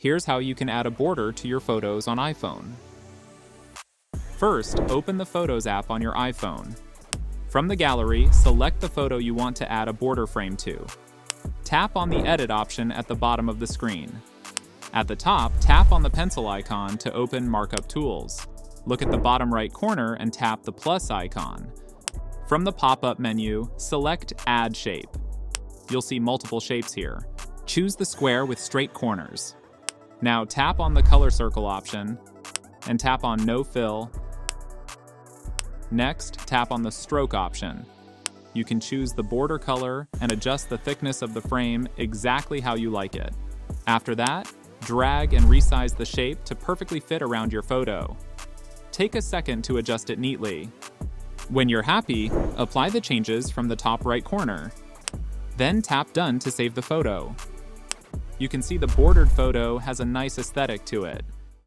Here's how you can add a border to your photos on iPhone. First, open the Photos app on your iPhone. From the gallery, select the photo you want to add a border frame to. Tap on the Edit option at the bottom of the screen. At the top, tap on the pencil icon to open Markup Tools. Look at the bottom right corner and tap the plus icon. From the pop-up menu, select Add Shape. You'll see multiple shapes here. Choose the square with straight corners. Now tap on the Color Circle option and tap on No Fill. Next, tap on the Stroke option. You can choose the border color and adjust the thickness of the frame exactly how you like it. After that, drag and resize the shape to perfectly fit around your photo. Take a second to adjust it neatly. When you're happy, apply the changes from the top right corner. Then tap Done to save the photo. You can see the bordered photo has a nice aesthetic to it.